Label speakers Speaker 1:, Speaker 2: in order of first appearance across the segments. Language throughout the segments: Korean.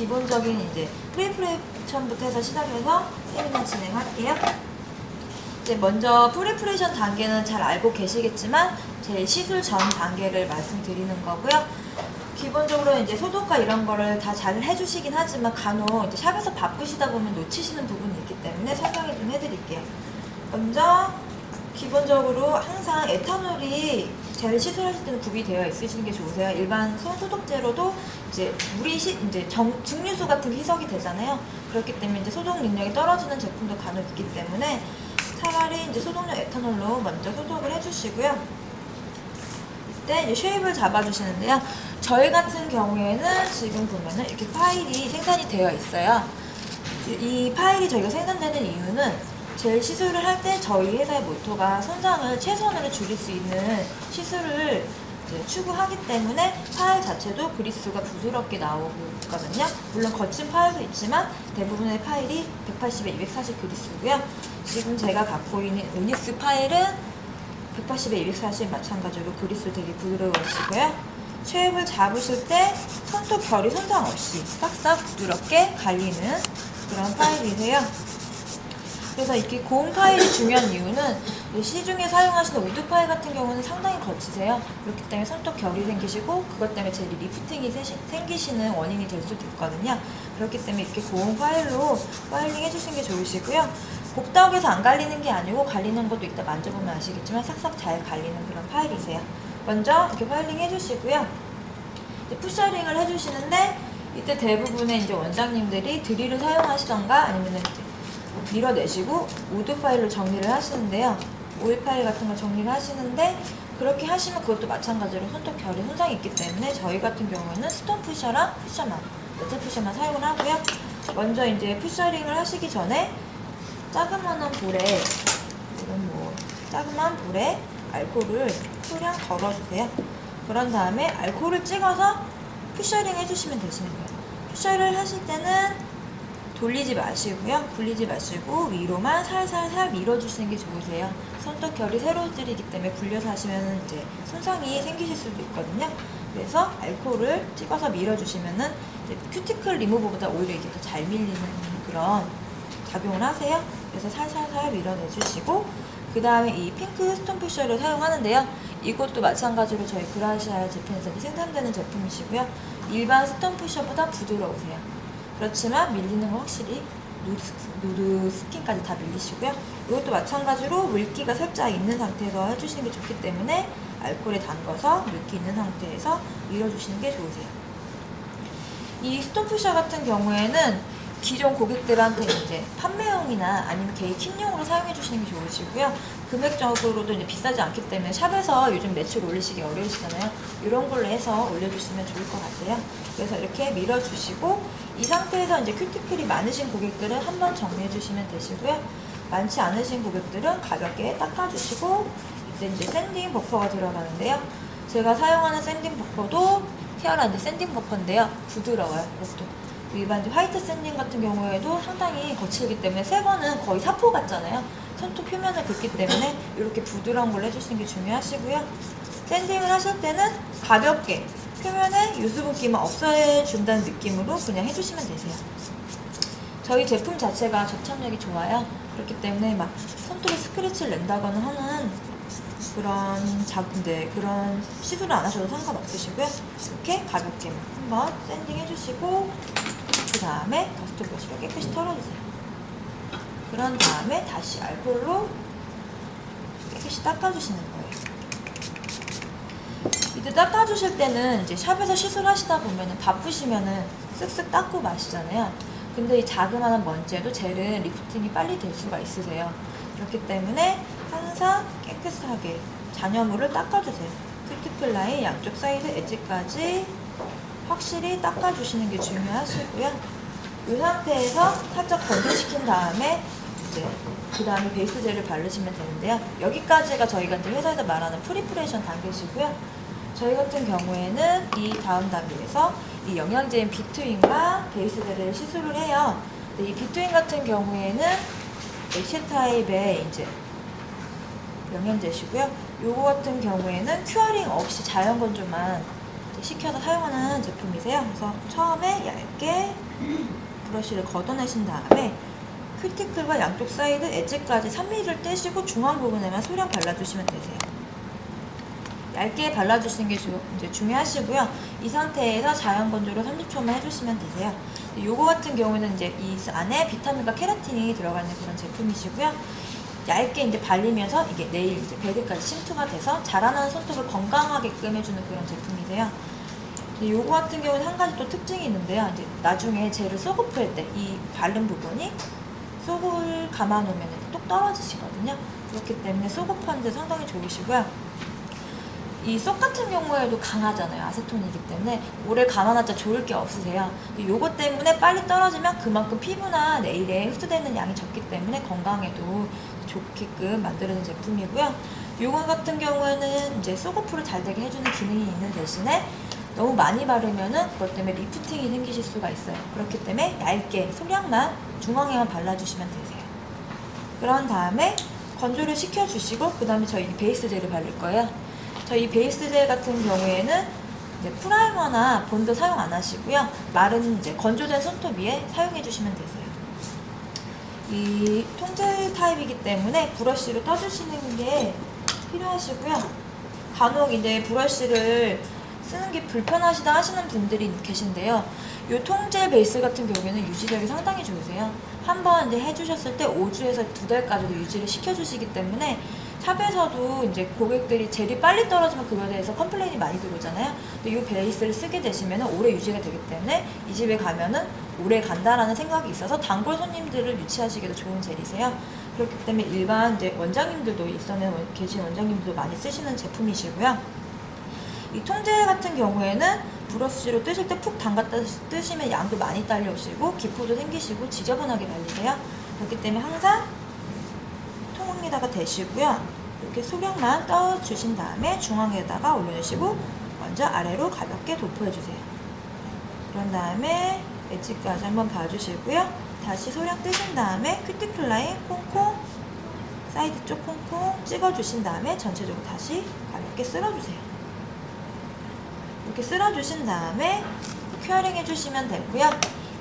Speaker 1: 기본적인 이제 프리프레이션부터 해서 시작해서 세미나 진행할게요. 이제 먼저 프리프레이션 단계는 잘 알고 계시겠지만 제 시술 전 단계를 말씀드리는 거고요. 기본적으로 이제 소독과 이런 거를 다 잘 해주시긴 하지만 간혹 이제 샵에서 바쁘시다 보면 놓치시는 부분이 있기 때문에 설명을 좀 해드릴게요. 먼저 기본적으로 항상 에탄올이 젤 시술하실 때는 구비되어 있으시는 게 좋으세요. 일반 손 소독제로도 이제 물이 이제 증류수 같은 게 희석이 되잖아요. 그렇기 때문에 이제 소독 능력이 떨어지는 제품도 간혹 있기 때문에 차라리 이제 소독용 에탄올로 먼저 소독을 해주시고요. 이때 이제 쉐입을 잡아주시는데요. 저희 같은 경우에는 지금 보면은 이렇게 파일이 생산이 되어 있어요. 이 파일이 저희가 생산되는 이유는 젤 시술을 할 때 저희 회사의 모토가 손상을 최소한으로 줄일 수 있는 시술을 이제 추구하기 때문에 파일 자체도 그리스가 부드럽게 나오거든요. 물론 거친 파일도 있지만 대부분의 파일이 180에 240 그리스고요. 지금 제가 갖고 있는 오닉스 파일은 180에 240 마찬가지로 그리스 되게 부드러우시고요. 쉐입을 잡으실 때 손톱 결이 손상 없이 싹싹 부드럽게 갈리는 그런 파일이세요. 그래서 이렇게 고운 파일이 중요한 이유는 시중에 사용하시는 우드 파일 같은 경우는 상당히 거치세요. 그렇기 때문에 손톱 결이 생기시고 그것 때문에 젤 리프팅이 생기시는 원인이 될 수도 있거든요. 그렇기 때문에 이렇게 고운 파일로 파일링 해주시는 게 좋으시고요. 곱다하게서 안 갈리는 게 아니고 갈리는 것도 이따 만져보면 아시겠지만 싹싹 잘 갈리는 그런 파일이세요. 먼저 이렇게 파일링 해주시고요. 이제 푸셔링을 해주시는데 이때 대부분의 이제 원장님들이 드릴을 사용하시던가 아니면 이제 밀어내시고 우드 파일로 정리를 하시는데요. 오일 파일 같은 걸 정리를 하시는데 그렇게 하시면 그것도 마찬가지로 손톱 결이 손상이 있기 때문에 저희 같은 경우에는 스톤 푸셔랑 푸셔만, 메탈 푸셔만 사용을 하고요. 먼저 이제 푸셔링을 하시기 전에 자그마한 볼에 자그마한 볼에 알코올을 소량 덜어주세요. 그런 다음에 알코올을 찍어서 푸셔링 해주시면 되시는 거예요. 푸셔를 하실 때는 돌리지 마시고요. 굴리지 마시고 위로만 살살살 밀어주시는 게 좋으세요. 손톱 결이 세로들이기 때문에 굴려서 하시면 이제 손상이 생기실 수도 있거든요. 그래서 알코올을 찍어서 밀어주시면은 이제 큐티클 리무버보다 오히려 이게 더 잘 밀리는 그런 작용을 하세요. 그래서 살살살 밀어내주시고 그 다음에 이 핑크 스톤 푸셔를 사용하는데요. 이것도 마찬가지로 저희 그라시아 제품에서 생산되는 제품이시고요. 일반 스톤 푸셔보다 부드러우세요. 그렇지만 밀리는 건 확실히 누드 스킨까지 다 밀리시고요. 이것도 마찬가지로 물기가 살짝 있는 상태에서 해주시는 게 좋기 때문에 알코올에 담궈서 물기 있는 상태에서 밀어주시는 게 좋으세요. 이 스톤 푸셔 같은 경우에는 기존 고객들한테 이제 판매용이나 아니면 개인 kit용으로 사용해 주시는 게 좋으시고요. 금액적으로도 이제 비싸지 않기 때문에 샵에서 요즘 매출 올리시기 어려우시잖아요. 이런 걸로 해서 올려주시면 좋을 것 같아요. 그래서 이렇게 밀어주시고 이 상태에서 이제 큐티클이 많으신 고객들은 한번 정리해 주시면 되시고요. 많지 않으신 고객들은 가볍게 닦아주시고 이제 샌딩 버퍼가 들어가는데요. 제가 사용하는 샌딩 버퍼도 티아라 샌딩 버퍼인데요. 부드러워요. 이것도. 일반 화이트 샌딩 같은 경우에도 상당히 거칠기 때문에 새 거는 거의 사포 같잖아요. 손톱 표면을 긋기 때문에 이렇게 부드러운 걸 해주시는 게 중요하시고요. 샌딩을 하실 때는 가볍게 표면에 유수분기만 없애준다는 느낌으로 그냥 해주시면 되세요. 저희 제품 자체가 접착력이 좋아요. 그렇기 때문에 막 손톱에 스크래치를 낸다거나 하는 그런 시술을 안 하셔도 상관없으시고요. 이렇게 가볍게 한번 샌딩 해주시고 그 다음에 더스트 브러쉬로 깨끗이 털어주세요. 그런 다음에 다시 알코올로 깨끗이 닦아주시는 거예요. 이때 닦아주실 때는 이제 샵에서 시술하시다 보면은 바쁘시면은 쓱쓱 닦고 마시잖아요. 근데 이 자그마한 먼지에도 젤은 리프팅이 빨리 될 수가 있으세요. 그렇기 때문에 항상 깨끗하게 잔여물을 닦아주세요. 큐티클 라인 양쪽 사이드 엣지까지 확실히 닦아주시는 게 중요하시고요. 이 상태에서 살짝 건조시킨 다음에 이제 그 다음에 베이스 젤을 바르시면 되는데요. 여기까지가 저희가 이제 회사에서 말하는 프리프레이션 단계시고요. 저희 같은 경우에는 이 다음 단계에서 이 영양제인 비트윈과 베이스 젤을 시술을 해요. 근데 이 비트윈 같은 경우에는 액체 타입의 이제 영양제시고요. 요거 같은 경우에는 큐어링 없이 자연 건조만 시켜서 사용하는 제품이세요. 그래서 처음에 얇게 브러쉬를 걷어내신 다음에 큐티클과 양쪽 사이드 엣지까지 3mm를 떼시고 중앙 부분에만 소량 발라주시면 되세요. 얇게 발라주시는 게 이제 중요하시고요. 이 상태에서 자연 건조를 30초만 해주시면 되세요. 요거 같은 경우는 이제 이 안에 비타민과 케라틴이 들어가 있는 그런 제품이시고요. 얇게 이제 발리면서 이게 네일 이제 베드까지 침투가 돼서 자라나는 손톱을 건강하게끔 해주는 그런 제품이세요. 요거 같은 경우는 한 가지 또 특징이 있는데요. 이제 나중에 젤을 쏘고플 때 이 바른 부분이 쏘을 감아놓으면 똑 떨어지시거든요. 그렇기 때문에 쏘고프하는데 상당히 좋으시고요. 이 쏙 같은 경우에도 강하잖아요. 아세톤이기 때문에 오래 감아놨자 좋을 게 없으세요. 요거 때문에 빨리 떨어지면 그만큼 피부나 네일에 흡수되는 양이 적기 때문에 건강에도 좋게끔 만들어진 제품이고요. 요거 같은 경우에는 이제 쏘고프를 잘 되게 해주는 기능이 있는 대신에 너무 많이 바르면은 그것 때문에 리프팅이 생기실 수가 있어요. 그렇기 때문에 얇게 소량만 중앙에만 발라주시면 되세요. 그런 다음에 건조를 시켜주시고 그 다음에 저희 베이스 젤을 바를 거예요. 저희 베이스 젤 같은 경우에는 이제 프라이머나 본드 사용 안 하시고요. 마른 이제 건조된 손톱 위에 사용해 주시면 되세요. 이 통젤 타입이기 때문에 브러쉬로 떠주시는 게 필요하시고요. 간혹 이제 브러쉬를 쓰는 게 불편하시다 하시는 분들이 계신데요. 이 통젤 베이스 같은 경우에는 유지력이 상당히 좋으세요. 한번 이제 해주셨을 때 5주에서 2달까지도 유지를 시켜주시기 때문에 샵에서도 이제 고객들이 젤이 빨리 떨어지면 그거에 대해서 컴플레인이 많이 들어오잖아요. 근데 이 베이스를 쓰게 되시면 오래 유지가 되기 때문에 이 집에 가면은 오래 간다라는 생각이 있어서 단골 손님들을 유치하시기도 좋은 젤이세요. 그렇기 때문에 일반 이제 원장님들도 일선에 계신 원장님들도 많이 쓰시는 제품이시고요. 이 통젤 같은 경우에는 브러쉬로 뜨실 때 푹 담갔다 뜨시면 양도 많이 딸려오시고 기포도 생기시고 지저분하게 발리세요. 그렇기 때문에 항상 통에다가 대시고요. 이렇게 소량만 떠주신 다음에 중앙에다가 올려주시고 먼저 아래로 가볍게 도포해주세요. 그런 다음에 엣지까지 한번 봐주시고요. 다시 소량 뜨신 다음에 큐티클 라인 콩콩 사이드 쪽 콩콩 찍어주신 다음에 전체적으로 다시 가볍게 쓸어주세요. 이렇게 쓸어주신 다음에 큐어링 해주시면 되고요.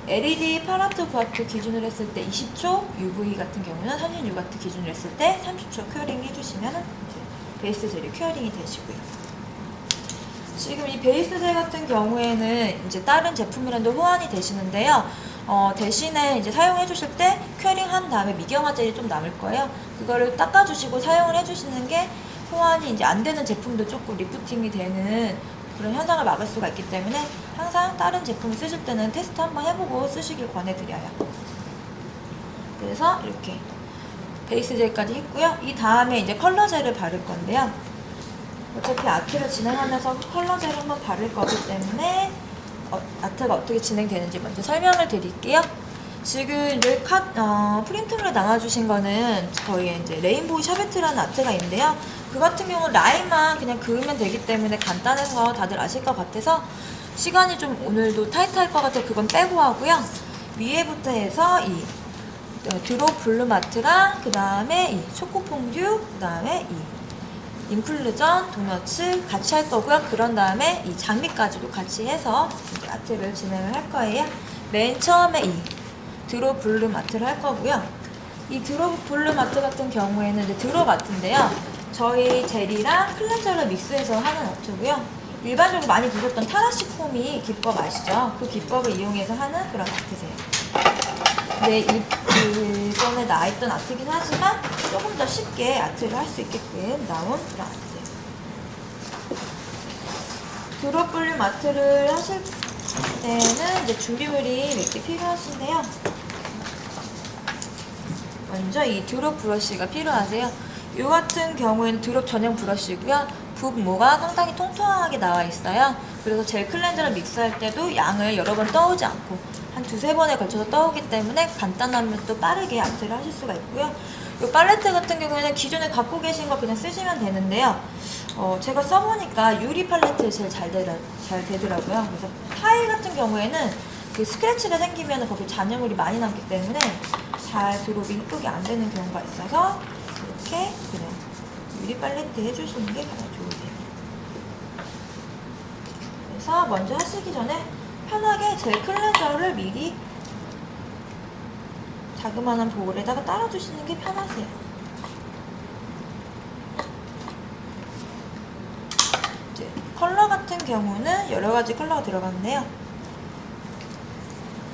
Speaker 1: LED 파라트 부하트 기준으로 했을 때 20초, UV 같은 경우는 선진 유가트 기준으로 했을 때 30초 큐어링 해주시면 베이스 젤이 큐어링이 되시고요. 지금 이 베이스 젤 같은 경우에는 이제 다른 제품이랑도 호환이 되시는데요. 대신에 이제 사용해 주실 때 큐어링 한 다음에 미경화 젤이 좀 남을 거예요. 그거를 닦아주시고 사용을 해주시는 게 호환이 이제 안 되는 제품도 조금 리프팅이 되는 그런 현상을 막을 수가 있기 때문에 항상 다른 제품을 쓰실 때는 테스트 한번 해보고 쓰시길 권해드려요. 그래서 이렇게 베이스 젤까지 했고요. 이 다음에 이제 컬러 젤을 바를 건데요. 어차피 아트를 진행하면서 컬러 젤을 한번 바를 거기 때문에 아트가 어떻게 진행되는지 먼저 설명을 드릴게요. 지금 이제 프린트로 나눠주신 거는 저희 이제 레인보우 샤베트라는 아트가 있는데요. 그 같은 경우는 라인만 그냥 그으면 되기 때문에 간단해서 다들 아실 것 같아서 시간이 좀 오늘도 타이트할 것 같아서 그건 빼고 하고요. 위에부터 해서 이 드롭 블룸 아트랑 그 다음에 이 초코퐁듀 그 다음에 이 인클루전 도너츠 같이 할 거고요. 그런 다음에 이 장미까지도 같이 해서 아트를 진행을 할 거예요. 맨 처음에 이 드롭 블룸 아트를 할 거고요. 이 드롭 블룸 아트 같은 경우에는 이제 드롭 아트인데요. 저희 젤이랑 클렌저를 믹스해서 하는 아트고요. 일반적으로 많이 보셨던 타라시 폼이 기법 아시죠? 그 기법을 이용해서 하는 그런 아트세요. 네, 일본에 나와있던 아트이긴 하지만 조금 더 쉽게 아트를 할 수 있게끔 나온 그런 아트세요. 드롭 블룸 아트를 하실 때는 이제 준비물이 몇 개 필요하신데요. 먼저 이 드롭 브러쉬가 필요하세요. 이 같은 경우에는 드롭 전용 브러쉬고요. 붓모가 상당히 통통하게 나와 있어요. 그래서 젤 클렌저를 믹스할 때도 양을 여러 번 떠오지 않고 한 두세 번에 걸쳐서 떠오기 때문에 간단하면 또 빠르게 아트를 하실 수가 있고요. 이 팔레트 같은 경우에는 기존에 갖고 계신 거 그냥 쓰시면 되는데요. 제가 써보니까 유리 팔레트 제일 잘 되더라고요. 그래서 타일 같은 경우에는 그 스크래치가 생기면 거기 잔여물이 많이 남기 때문에 잘 드롭이 이쁘게 안 되는 경우가 있어서 이렇게 그냥 유리 팔레트 해주시는 게 가장 좋으세요. 그래서 먼저 하시기 전에 편하게 젤 클렌저를 미리 자그마한 볼에다가 따라주시는 게 편하세요. 이제 컬러 같은 경우는 여러 가지 컬러가 들어갔는데요.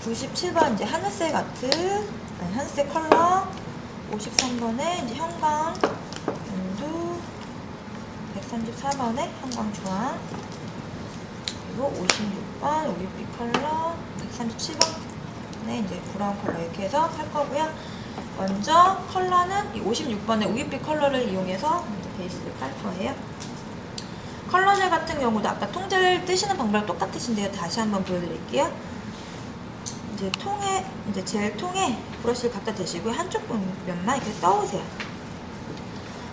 Speaker 1: 97번 이제 하늘색 아트, 하늘색 컬러, 53번에 이제 형광 연두, 134번에 형광 주황, 그리고 56번 오일빛 컬러, 137번에 이제 브라운 컬러 이렇게 해서 할 거고요. 먼저 컬러는 이 56번의 우윳빛 컬러를 이용해서 이제 베이스를 깔 거예요. 컬러젤 같은 경우도 아까 통젤 뜨시는 방법이 똑같으신데요. 다시 한번 보여드릴게요. 이제 젤 통에 브러쉬를 갖다 대시고 한쪽 면만 이렇게 떠오세요.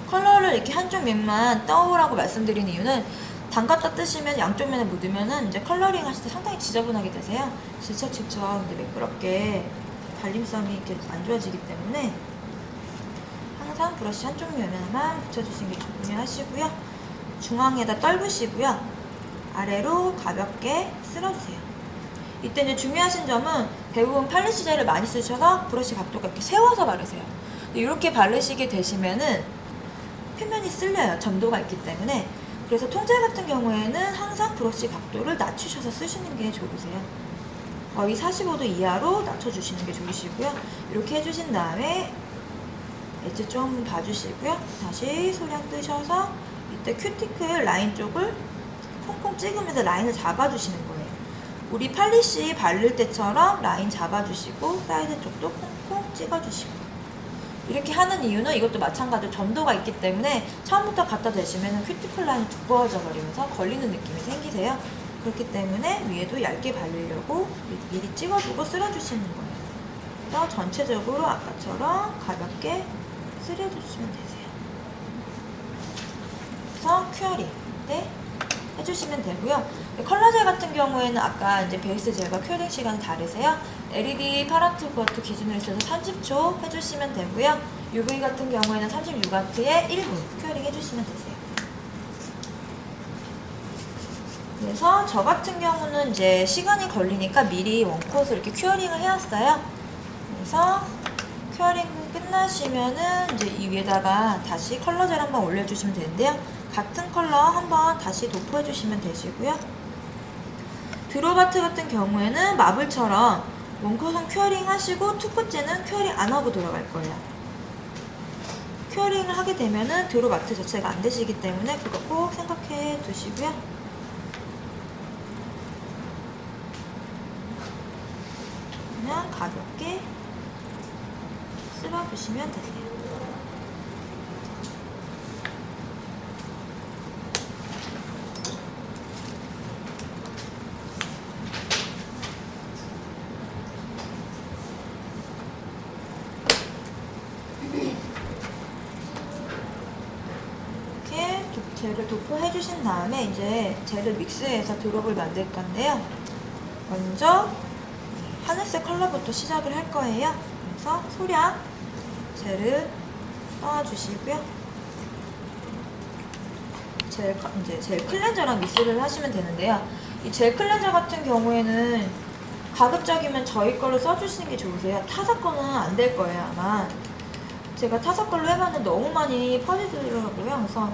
Speaker 1: 컬러를 이렇게 한쪽 면만 떠오라고 말씀드린 이유는 담갔다 뜨시면 양쪽 면에 묻으면은 이제 컬러링 하실 때 상당히 지저분하게 되세요. 질척질척 이제 매끄럽게 발림성이 이렇게 안 좋아지기 때문에 항상 브러쉬 한쪽 면에만 붙여주시는 게 중요하시고요. 중앙에다 떨구시고요. 아래로 가볍게 쓸어주세요. 이때 이제 중요하신 점은 대부분 팔리시 젤을 많이 쓰셔서 브러쉬 각도가 이렇게 세워서 바르세요. 이렇게 바르시게 되시면은 표면이 쓸려요. 점도가 있기 때문에. 그래서 통젤 같은 경우에는 항상 브러쉬 각도를 낮추셔서 쓰시는 게 좋으세요. 거의 45도 이하로 낮춰주시는 게 좋으시고요. 이렇게 해주신 다음에 엣지 좀 봐주시고요. 다시 소량 뜨셔서 이때 큐티클 라인 쪽을 콩콩 찍으면서 라인을 잡아주시는 거예요. 우리 팔리시 바를 때처럼 라인 잡아주시고 사이드 쪽도 콩콩 찍어주시고 이렇게 하는 이유는 이것도 마찬가지로 점도가 있기 때문에 처음부터 갖다 대시면 큐티클 라인이 두꺼워져 버리면서 걸리는 느낌이 생기세요. 그렇기 때문에 위에도 얇게 바르려고 미리 찍어두고 쓸어주시는 거예요. 그래서 전체적으로 아까처럼 가볍게 쓸어주시면 되세요. 그래서 큐어링 때 해주시면 되고요. 컬러젤 같은 경우에는 아까 이제 베이스 젤과 큐어링 시간이 다르세요. LED 파라트 버트 기준으로 있어서 30초 해주시면 되고요. UV 같은 경우에는 36W에 1분 큐어링 해주시면 되세요. 그래서 저 같은 경우는 이제 시간이 걸리니까 미리 원콧을 이렇게 큐어링을 해왔어요. 그래서 큐어링 끝나시면은 이제 이 위에다가 다시 컬러젤 한번 올려주시면 되는데요. 같은 컬러 한번 다시 도포해주시면 되시고요. 드롭아트 같은 경우에는 마블처럼 원콧은 큐어링 하시고 투끝째는 큐어링 안 하고 돌아갈 거예요. 큐어링을 하게 되면은 드롭아트 자체가 안 되시기 때문에 그거 꼭 생각해 두시고요. 그냥 가볍게 쓸어주시면 되세요. 이렇게 젤을 도포해주신 다음에 이제 젤을 믹스해서 드롭을 만들 건데요. 먼저 하늘색 컬러부터 시작을 할 거예요. 그래서 소량 젤을 떠주시고요. 이제 젤 클렌저랑 믹스를 하시면 되는데요. 이 젤 클렌저 같은 경우에는 가급적이면 저희 거를 써주시는 게 좋으세요. 타사 거는 안 될 거예요, 아마. 제가 타사 걸로 해봤는데 너무 많이 퍼지더라고요. 그래서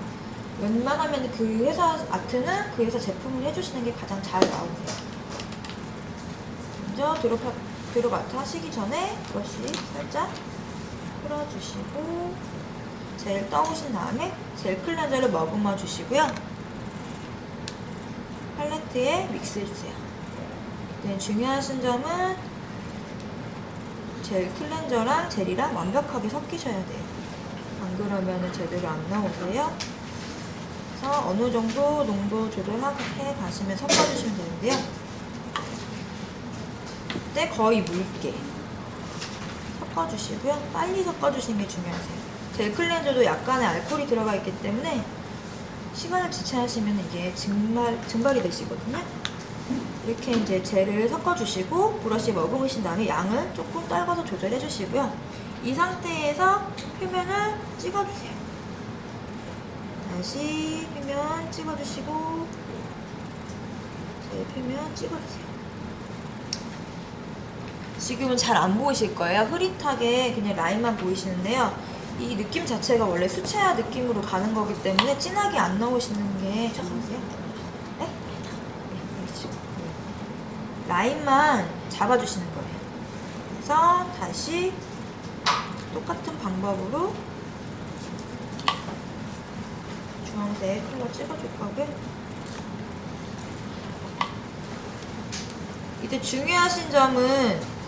Speaker 1: 웬만하면 그 회사 아트는 그 회사 제품을 해주시는 게 가장 잘 나오세요. 먼저 드롭 아트 하시기 전에 브러쉬 살짝 풀어주시고 젤 떠오신 다음에 젤 클렌저를 머금어 주시고요. 팔레트에 믹스해주세요. 네, 중요하신 점은 젤 클렌저랑 젤이랑 완벽하게 섞이셔야 돼요. 안 그러면 제대로 안 나오세요. 그래서 어느 정도 농도 조절해 가시면 섞어주시면 되는데요. 이때 거의 묽게 섞어주시고요. 빨리 섞어주시는 게 중요하세요. 젤 클렌저도 약간의 알코올이 들어가 있기 때문에 시간을 지체하시면 이게 증발이 되시거든요. 이렇게 이제 젤을 섞어주시고 브러쉬 머금으신 다음에 양을 조금 떨궈서 조절해 주시고요. 이 상태에서 표면을 찍어주세요. 다시 표면 찍어주시고 제 표면 찍어주세요. 지금은 잘 안 보이실 거예요. 흐릿하게 그냥 라인만 보이시는데요. 이 느낌 자체가 원래 수채화 느낌으로 가는 거기 때문에 진하게 안 넣으시는 게 좋으세요. 네? 네, 그렇죠. 라인만 잡아주시는 거예요. 그래서 다시 똑같은 방법으로 주황색 컬러 찍어줄 거고요. 이때 중요하신 점은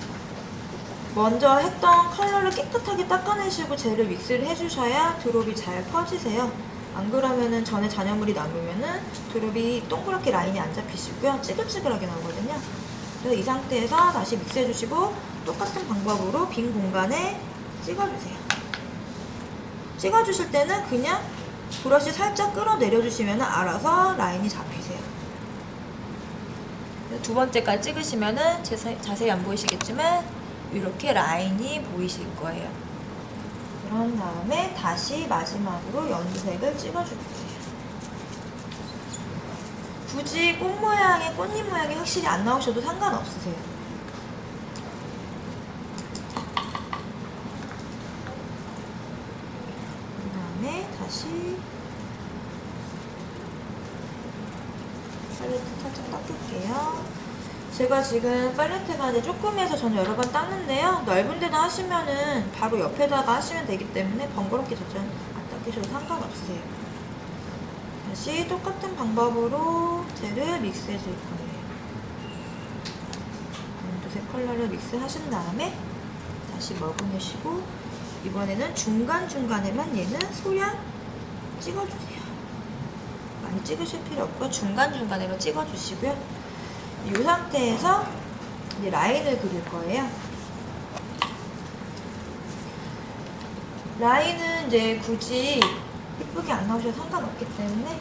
Speaker 1: 먼저 했던 컬러를 깨끗하게 닦아내시고 젤을 믹스를 해주셔야 드롭이 잘 퍼지세요. 안 그러면은 전에 잔여물이 남으면은 드롭이 동그랗게 라인이 안 잡히시고요. 찌글찌글하게 나오거든요. 그래서 이 상태에서 다시 믹스해주시고 똑같은 방법으로 빈 공간에 찍어주세요. 찍어주실 때는 그냥 브러쉬 살짝 끌어내려주시면 알아서 라인이 잡히세요. 두 번째까지 찍으시면은 자세히 안 보이시겠지만 이렇게 라인이 보이실 거예요. 그런 다음에 다시 마지막으로 연두색을 찍어줄게요. 굳이 꽃 모양의 꽃잎 모양이 확실히 안 나오셔도 상관없으세요. 그 다음에 다시 팔레트 살짝 닦을게요. 제가 지금 팔레트가 이제 조금 해서 저는 여러 번 닦는데요. 넓은 데다 하시면은 바로 옆에다가 하시면 되기 때문에 번거롭게 저는 안 닦으셔도 상관없으세요. 다시 똑같은 방법으로 젤을 믹스해 줄 거예요. 연두색 컬러를 믹스하신 다음에 다시 머금으시고 이번에는 중간중간에만 얘는 소량 찍어주세요. 많이 찍으실 필요 없고 중간중간에만 찍어주시고요. 이 상태에서 이제 라인을 그릴 거예요. 라인은 이제 굳이 예쁘게 안 나오셔도 상관없기 때문에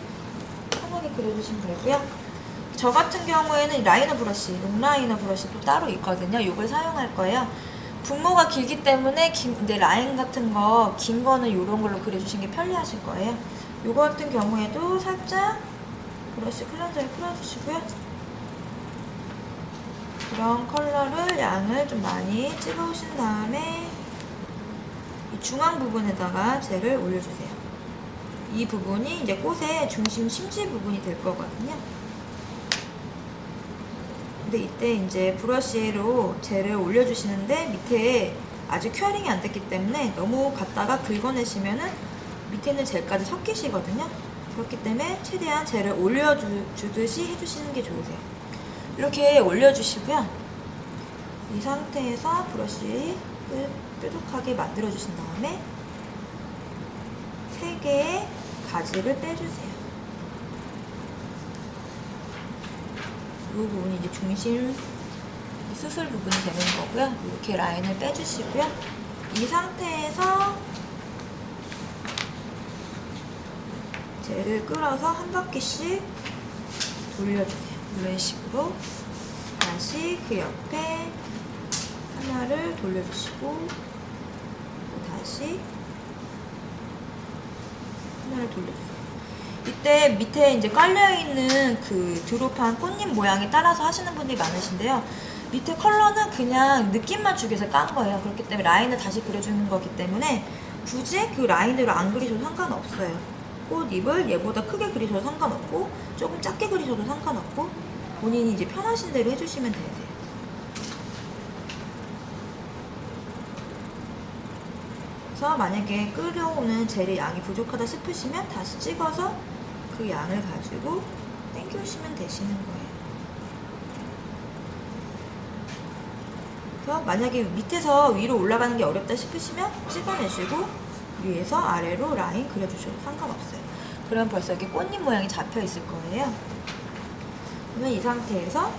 Speaker 1: 편하게 그려주시면 되고요. 저 같은 경우에는 라이너 브러쉬, 롱라이너 브러쉬도 따로 있거든요. 이걸 사용할 거예요. 분모가 길기 때문에 이제 라인 같은 거, 긴 거는 이런 걸로 그려주시는 게 편리하실 거예요. 이거 같은 경우에도 살짝 브러쉬 클렌저를 풀어주시고요. 그런 컬러를 양을 좀 많이 찍어오신 다음에 이 중앙 부분에다가 젤을 올려주세요. 이 부분이 이제 꽃의 중심 심지 부분이 될 거거든요. 근데 이때 이제 브러쉬로 젤을 올려주시는데 밑에 아직 큐어링이 안 됐기 때문에 너무 갖다가 긁어내시면은 밑에 있는 젤까지 섞이시거든요. 그렇기 때문에 최대한 젤을 올려주듯이 해주시는 게 좋으세요. 이렇게 올려주시고요. 이 상태에서 브러쉬를 뾰족하게 만들어주신 다음에 3개의 가지를 빼주세요. 이 부분이 이제 중심 수술 부분이 되는 거고요. 이렇게 라인을 빼주시고요. 이 상태에서 젤을 끌어서 한 바퀴씩 돌려주세요. 이런 식으로 다시 그 옆에 하나를 돌려주시고 다시 하나를 돌려주세요. 이때 밑에 이제 깔려있는 그 드롭한 꽃잎 모양에 따라서 하시는 분들이 많으신데요. 밑에 컬러는 그냥 느낌만 주기 위해서 깐 거예요. 그렇기 때문에 라인을 다시 그려주는 거기 때문에 굳이 그 라인으로 안 그리셔도 상관없어요. 꽃잎을 얘보다 크게 그리셔도 상관없고 조금 작게 그리셔도 상관없고 본인이 이제 편하신 대로 해주시면 되세요. 그래서 만약에 끓여오는 젤의 양이 부족하다 싶으시면 다시 찍어서 그 양을 가지고 당겨주시면 되시는 거예요. 그래서 만약에 밑에서 위로 올라가는 게 어렵다 싶으시면 찍어내시고 위에서 아래로 라인 그려주셔도 상관없어요. 그럼 벌써 이렇게 꽃잎 모양이 잡혀 있을 거예요. 그러면 이 상태에서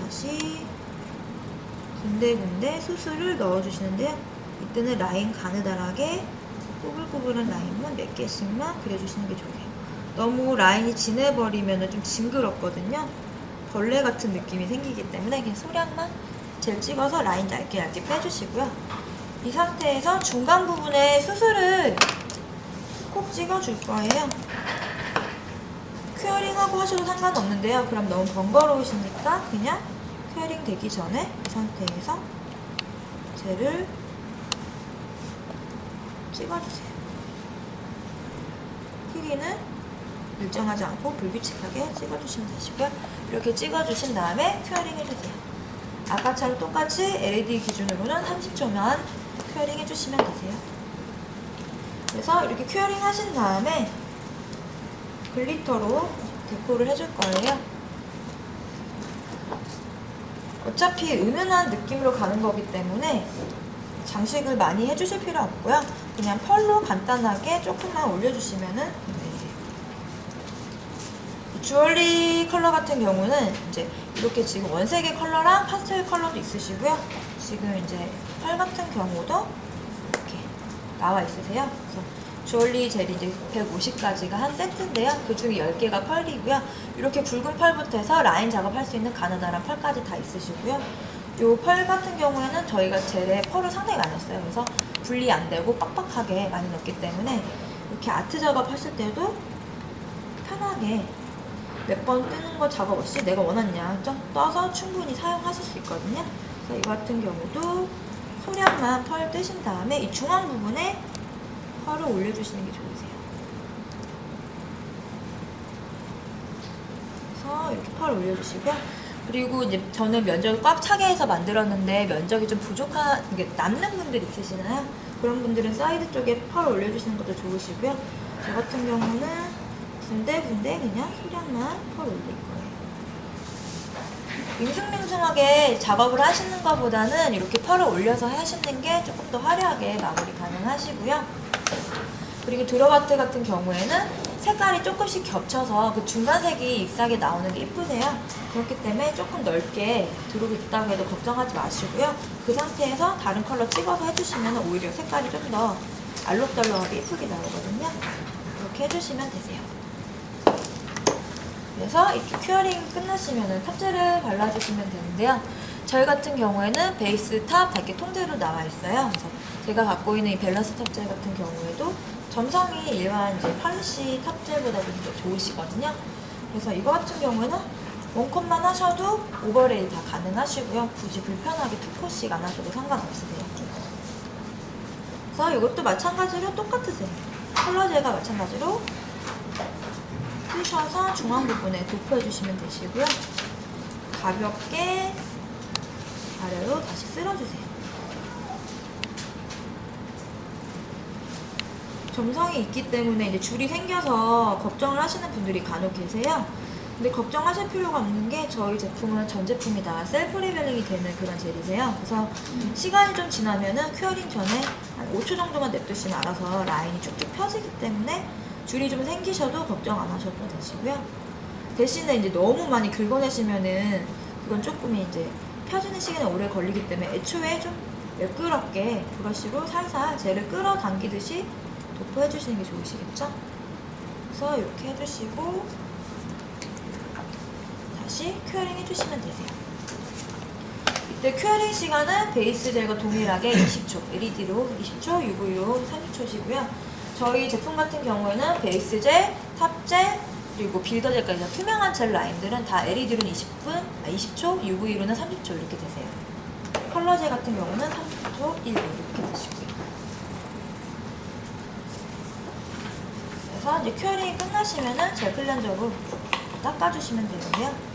Speaker 1: 다시 군데군데 수술을 넣어주시는데요. 이때는 라인 가느다랗게 꼬불꼬불한 라인만 몇 개씩만 그려주시는 게 좋아요. 너무 라인이 진해버리면 좀 징그럽거든요. 벌레 같은 느낌이 생기기 때문에 그냥 소량만 젤 찍어서 라인 얇게 얇게 빼주시고요. 이 상태에서 중간 부분에 수술을 콕 찍어줄 거예요. 큐어링하고 하셔도 상관없는데요. 그럼 너무 번거로우시니까 그냥 큐어링 되기 전에 이 상태에서 젤을 찍어주세요. 크기는 일정하지 않고 불규칙하게 찍어주시면 되시고요. 이렇게 찍어주신 다음에 큐어링 해주세요. 아까처럼 똑같이 LED 기준으로는 30초만 큐어링 해주시면 되세요. 그래서 이렇게 큐어링 하신 다음에 글리터로 데코를 해줄 거예요. 어차피 은은한 느낌으로 가는 거기 때문에 장식을 많이 해주실 필요 없고요. 그냥 펄로 간단하게 조금만 올려주시면은 돼요. 주얼리 컬러 같은 경우는 이제 이렇게 지금 원색의 컬러랑 파스텔 컬러도 있으시고요. 지금 이제 펄 같은 경우도 이렇게 나와 있으세요. 그래서 주얼리 젤이 이제 150가지가 한 세트인데요. 그 중에 10개가 펄이고요. 이렇게 굵은 펄부터 해서 라인 작업할 수 있는 가느다란 펄까지 다 있으시고요. 이 펄 같은 경우에는 저희가 젤에 펄을 상당히 많이 넣었어요. 그래서 분리 안 되고 빡빡하게 많이 넣었기 때문에 이렇게 아트 작업하실 때도 편하게 몇 번 뜨는 거 작업 없이 내가 원하는 양 좀 떠서 충분히 사용하실 수 있거든요. 그래서 이 같은 경우도 소량만 펄 뜨신 다음에 이 중앙 부분에 펄을 올려주시는 게 좋으세요. 그래서 이렇게 펄 올려주시고요. 그리고 이제 저는 면적을 꽉 차게 해서 만들었는데 면적이 좀 부족한, 이게 남는 분들 있으시나요? 그런 분들은 사이드 쪽에 펄 올려주시는 것도 좋으시고요. 저 같은 경우는 군데군데 그냥 소량만 펄 올릴 거예요. 밍숭밍숭하게 작업을 하시는 것보다는 이렇게 펄을 올려서 하시는 게 조금 더 화려하게 마무리 가능하시고요. 그리고 드롭아트 같은 경우에는 색깔이 조금씩 겹쳐서 그 중간색이 잎사귀에 나오는 게 예쁘세요. 그렇기 때문에 조금 넓게 드롭이 있다고 해도 걱정하지 마시고요. 그 상태에서 다른 컬러 찍어서 해주시면 오히려 색깔이 좀 더 알록달록하게 예쁘게 나오거든요. 이렇게 해주시면 되세요. 그래서 이렇게 큐어링 끝나시면 탑젤을 발라주시면 되는데요. 저희 같은 경우에는 베이스 탑 다 이렇게 통째로 나와 있어요. 그래서 제가 갖고 있는 이 밸런스 탑젤 같은 경우에도 점성이 일반 이제 팔리시 탑젤보다 좀 더 좋으시거든요. 그래서 이거 같은 경우에는 원컷만 하셔도 오버레이 다 가능하시고요. 굳이 불편하게 투코씩 안 하셔도 상관없으세요. 그래서 이것도 마찬가지로 똑같으세요. 컬러젤과 마찬가지로 쓰셔서 중앙 부분에 도포해주시면 되시고요. 가볍게 아래로 다시 쓸어주세요. 점성이 있기 때문에 이제 줄이 생겨서 걱정을 하시는 분들이 간혹 계세요. 근데 걱정하실 필요가 없는 게 저희 제품은 전 제품이 다 셀프 리벨링이 되는 그런 젤이세요. 그래서 시간이 좀 지나면은 큐어링 전에 한 5초 정도만 냅두시면 알아서 라인이 쭉쭉 펴지기 때문에 줄이 좀 생기셔도 걱정 안 하셔도 되시고요. 대신에 이제 너무 많이 긁어내시면은 그건 조금 이제 펴지는 시간이 오래 걸리기 때문에 애초에 좀 매끄럽게 브러쉬로 살살 젤을 끌어당기듯이 도포해주시는 게 좋으시겠죠? 그래서 이렇게 해주시고 다시 큐어링 해주시면 되세요. 이때 큐어링 시간은 베이스 젤과 동일하게 20초, LED로 20초, UV로 30초시고요. 저희 제품 같은 경우에는 베이스 젤, 탑 젤, 그리고 빌더 젤까지 투명한 젤 라인들은 다 LED로는 20초, UV로는 30초 이렇게 되세요. 컬러 젤 같은 경우는 30초, 1분 이렇게 되시고요. 그래서 이제 큐어링이 끝나시면은 젤 클렌저로 닦아주시면 되는데요.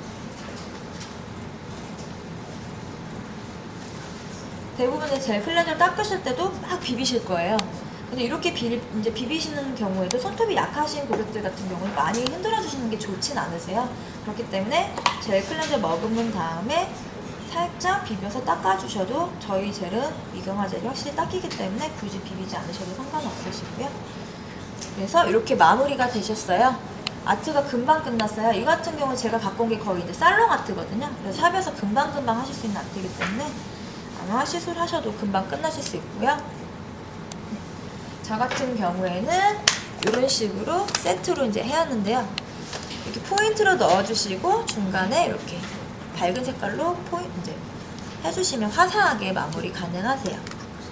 Speaker 1: 대부분의 젤 클렌저를 닦으실 때도 막 비비실 거예요. 근데 이렇게 이제 비비시는 경우에도 손톱이 약하신 고객들 같은 경우는 많이 흔들어 주시는 게 좋진 않으세요. 그렇기 때문에 젤 클렌저 머금은 다음에 살짝 비벼서 닦아주셔도 저희 젤은 미경화 젤이 확실히 닦이기 때문에 굳이 비비지 않으셔도 상관없으시고요. 그래서 이렇게 마무리가 되셨어요. 아트가 금방 끝났어요. 이 같은 경우는 제가 갖고 온 게 거의 이제 살롱 아트거든요. 그래서 샵에서 금방금방 하실 수 있는 아트이기 때문에 아마 시술 하셔도 금방 끝나실 수 있고요. 저 같은 경우에는 이런 식으로 세트로 이제 해왔는데요. 이렇게 포인트로 넣어주시고 중간에 이렇게 밝은 색깔로 이제 해주시면 화사하게 마무리 가능하세요.